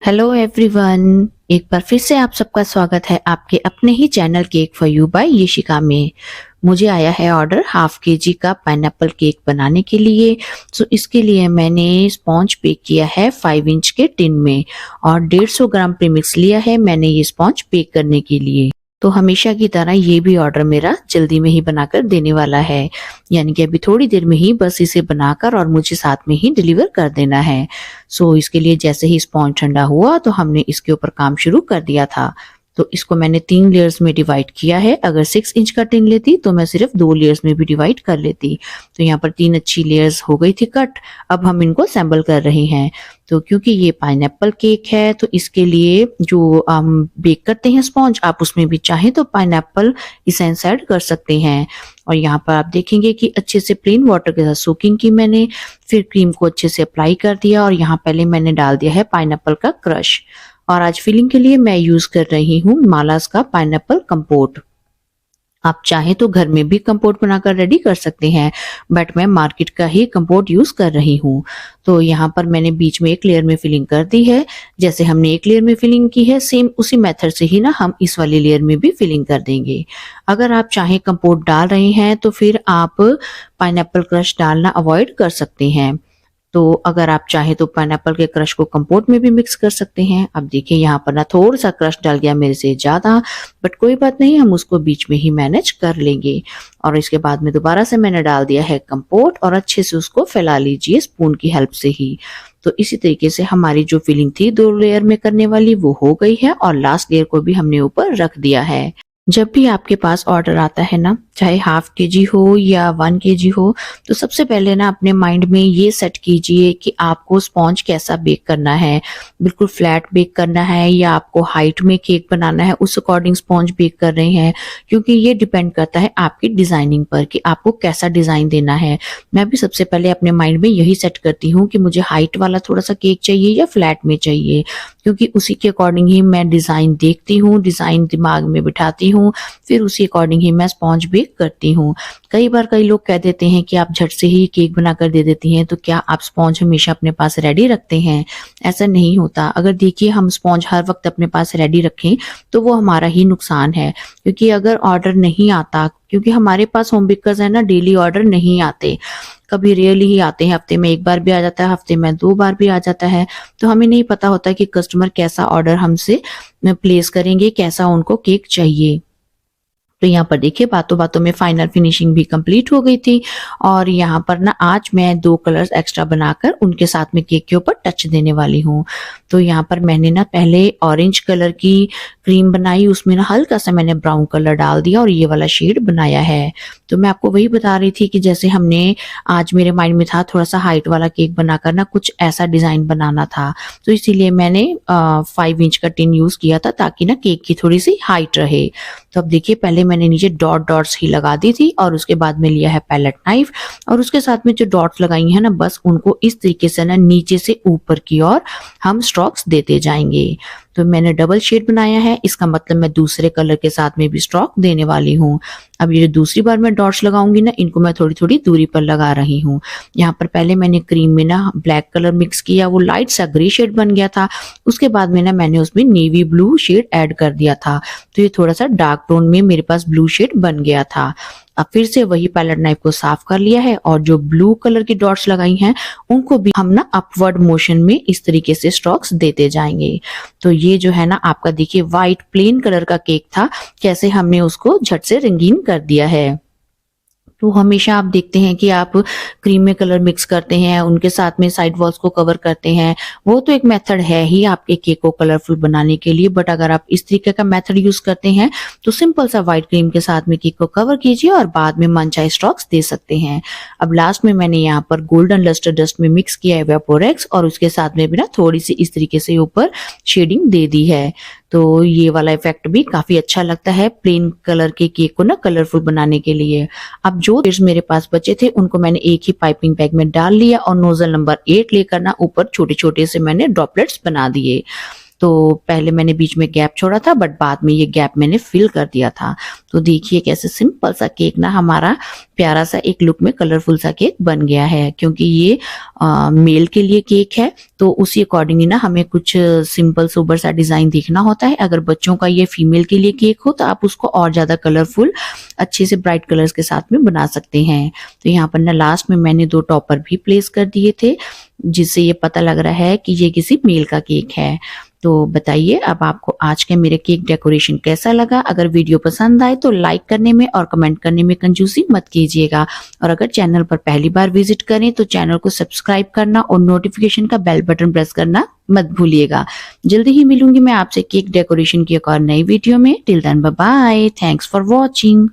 Hello everyone, एक बार फिर से आप सबका स्वागत है आपके अपने ही channel cake for you by Yashika में। मुझे आया है ऑर्डर हाफ केजी का पाइनएप्पल केक बनाने के लिए। सो इसके लिए मैंने स्पॉन्ज बेक किया है 5 इंच के टिन में और 150 ग्राम प्रीमिक्स लिया है मैंने ये स्पॉन्ज बेक करने के लिए। तो हमेशा की तरह ये भी ऑर्डर मेरा जल्दी में ही बनाकर देने वाला है, यानी कि अभी थोड़ी देर में ही बस इसे बनाकर और मुझे साथ में ही डिलीवर कर देना है। सो इसके लिए जैसे ही स्पॉन्ज ठंडा हुआ तो हमने इसके ऊपर काम शुरू कर दिया था। तो इसको मैंने 3 लेयर्स में डिवाइड किया है। अगर 6 इंच का टिन लेती तो मैं सिर्फ 2 लेयर्स में भी डिवाइड कर लेती। तो यहाँ पर 3 अच्छी लेयर्स हो गई थी कट। अब हम इनको असेंबल कर रहे हैं। तो क्योंकि ये पाइनएप्पल केक है तो इसके लिए जो हम बेक करते हैं स्पॉन्ज, आप उसमें भी चाहें तो पाइनएप्पल एसेंस ऐड कर सकते हैं। और यहाँ पर आप देखेंगे कि अच्छे से प्लेन वाटर के साथ सोकिंग की मैंने, फिर क्रीम को अच्छे से अप्लाई कर दिया और यहाँ पहले मैंने डाल दिया है पाइनएप्पल का क्रश। और आज फिलिंग के लिए मैं यूज कर रही हूँ मालास का पाइनएप्पल कंपोट। आप चाहें तो घर में भी कंपोट बनाकर रेडी कर सकते हैं, बट मैं मार्केट का ही कंपोट यूज कर रही हूँ। तो यहाँ पर मैंने बीच में एक लेयर में फिलिंग कर दी है। जैसे हमने एक लेयर में फिलिंग की है, सेम उसी मेथड से ही ना हम इस वाली लेयर में भी फिलिंग कर देंगे। अगर आप चाहें कंपोट डाल रहे हैं तो फिर आप पाइनएप्पल क्रश डालना अवॉइड कर सकते हैं। तो अगर आप चाहें तो पाइनएप्पल के क्रश को कंपोट में भी मिक्स कर सकते हैं। अब देखिए यहाँ पर ना थोड़ा सा क्रश डल गया मेरे से ज्यादा, बट कोई बात नहीं, हम उसको बीच में ही मैनेज कर लेंगे। और इसके बाद में दोबारा से मैंने डाल दिया है कंपोट और अच्छे से उसको फैला लीजिए स्पून की हेल्प से ही। तो इसी तरीके से हमारी जो फिलिंग थी 2 लेयर में करने वाली वो हो गई है और लास्ट लेयर को भी हमने ऊपर रख दिया है। जब भी आपके पास ऑर्डर आता है ना, चाहे हाफ केजी हो या 1 केजी हो, तो सबसे पहले ना अपने माइंड में ये सेट कीजिए कि आपको स्पॉन्ज कैसा बेक करना है। बिल्कुल फ्लैट बेक करना है या आपको हाइट में केक बनाना है, उस अकॉर्डिंग स्पॉन्ज बेक कर रहे हैं, क्योंकि ये डिपेंड करता है आपकी डिजाइनिंग पर कि आपको कैसा डिजाइन देना है। मैं भी सबसे पहले अपने माइंड में यही सेट करती हूँ कि मुझे हाइट वाला थोड़ा सा केक चाहिए या फ्लैट में चाहिए, क्योंकि उसी के अकॉर्डिंग ही मैं डिजाइन देखती हूँ, डिजाइन दिमाग में बिठाती हूँ, फिर उसी अकॉर्डिंग ही मैं स्पॉन्ज बेक करती हूँ। कई बार कई लोग कह देते हैं कि आप झट से ही केक बनाकर दे देती हैं, तो क्या आप स्पॉन्ज हमेशा अपने पास रेडी रखते हैं? ऐसा नहीं होता। अगर देखिए हम स्पॉन्ज हर वक्त अपने पास रेडी रखें तो वो हमारा ही नुकसान है, क्योंकि अगर ऑर्डर नहीं आता, क्योंकि हमारे पास होम बेकर्स है ना, डेली ऑर्डर नहीं आते, कभी रियली ही आते हैं, हफ्ते में 1 बार भी आ जाता है, हफ्ते में 2 बार भी आ जाता है। तो हमें नहीं पता होता कि कस्टमर कैसा ऑर्डर हमसे प्लेस करेंगे, कैसा उनको केक चाहिए। तो यहाँ पर देखिए बातों बातों में फाइनल फिनिशिंग भी कंप्लीट हो गई थी। और यहाँ पर ना आज मैं 2 कलर्स एक्स्ट्रा बनाकर उनके साथ में केक के ऊपर टच देने वाली हूँ। तो यहाँ पर मैंने ना पहले ऑरेंज कलर की क्रीम बनाई, उसमें ना हल्का सा मैंने ब्राउन कलर डाल दिया और ये वाला शेड बनाया है। तो मैं आपको वही बता रही थी कि जैसे हमने आज मेरे माइंड में था थोड़ा सा हाइट वाला केक बनाकर ना कुछ ऐसा डिजाइन बनाना था, तो इसीलिए मैंने 5 इंच का टिन यूज किया था ताकि ना केक की थोड़ी सी हाइट रहे। तो अब देखिए पहले मैंने नीचे डॉट्स ही लगा दी थी और उसके बाद में लिया है पैलेट नाइफ और उसके साथ में जो डॉट्स लगाई है ना, बस उनको इस तरीके से ना नीचे से ऊपर की ओर हम स्ट्रोक्स देते जाएंगे। तो मैंने डबल शेड बनाया है, इसका मतलब मैं दूसरे कलर के साथ में भी स्ट्रोक देने वाली हूँ। अब ये जो दूसरी बार मैं डॉट्स लगाऊंगी ना, इनको मैं थोड़ी थोड़ी दूरी पर लगा रही हूँ। यहाँ पर पहले मैंने क्रीम में ना ब्लैक कलर मिक्स किया, वो लाइट सा ग्रे शेड बन गया था। उसके बाद में ना मैंने उसमें नेवी ब्लू शेड ऐड कर दिया था, तो ये थोड़ा सा डार्क टोन में मेरे पास ब्लू शेड बन गया था। अब फिर से वही पैलेट नाइफ को साफ कर लिया है और जो ब्लू कलर की डॉट्स लगाई हैं उनको भी हम ना अपवर्ड मोशन में इस तरीके से स्ट्रोक्स देते जाएंगे। तो ये जो है ना आपका देखिए व्हाइट प्लेन कलर का केक था, कैसे हमने उसको झट से रंगीन कर दिया है। तो हमेशा आप देखते हैं कि आप क्रीम में कलर मिक्स करते हैं, उनके साथ में साइड वॉल्स को कवर करते हैं, वो तो एक मेथड है ही आपके केक को कलरफुल बनाने के लिए। बट अगर आप इस तरीके का मेथड यूज करते हैं तो सिंपल सा व्हाइट क्रीम के साथ में केक को कवर कीजिए और बाद में मनचाहे स्ट्रोक्स दे सकते हैं। अब लास्ट में मैंने यहाँ पर गोल्डन लस्टर डस्ट में मिक्स किया है वेपोरेक्स और उसके साथ में भी ना थोड़ी सी इस तरीके से ऊपर शेडिंग दे दी है। तो ये वाला इफेक्ट भी काफी अच्छा लगता है प्लेन कलर के केक को ना कलरफुल बनाने के लिए। अब जो लेयर्स मेरे पास बचे थे उनको मैंने एक ही पाइपिंग बैग में डाल लिया और नोजल नंबर 8 लेकर ना ऊपर छोटे छोटे से मैंने ड्रॉपलेट्स बना दिए। तो पहले मैंने बीच में गैप छोड़ा था, बट बाद में ये गैप मैंने फिल कर दिया था। तो देखिए कैसे सिंपल सा केक ना हमारा प्यारा सा एक लुक में कलरफुल सा केक बन गया है। क्योंकि ये मेल के लिए केक है तो उसी अकॉर्डिंगली ना हमें कुछ सिंपल सोबर सा डिजाइन देखना होता है। अगर बच्चों का ये फीमेल के लिए केक हो तो आप उसको और ज्यादा कलरफुल अच्छे से ब्राइट कलर्स के साथ में बना सकते हैं। तो यहाँ पर ना लास्ट में मैंने 2 टॉपर भी प्लेस कर दिए थे, जिससे ये पता लग रहा है कि ये किसी मेल का केक है। तो बताइए अब आपको आज के मेरे केक डेकोरेशन कैसा लगा। अगर वीडियो पसंद आए तो लाइक करने में और कमेंट करने में कंजूसी मत कीजिएगा। और अगर चैनल पर पहली बार विजिट करें तो चैनल को सब्सक्राइब करना और नोटिफिकेशन का बेल बटन प्रेस करना मत भूलिएगा। जल्दी ही मिलूंगी मैं आपसे केक डेकोरेशन की एक और नई वीडियो में। Till then bye bye, thanks for watching.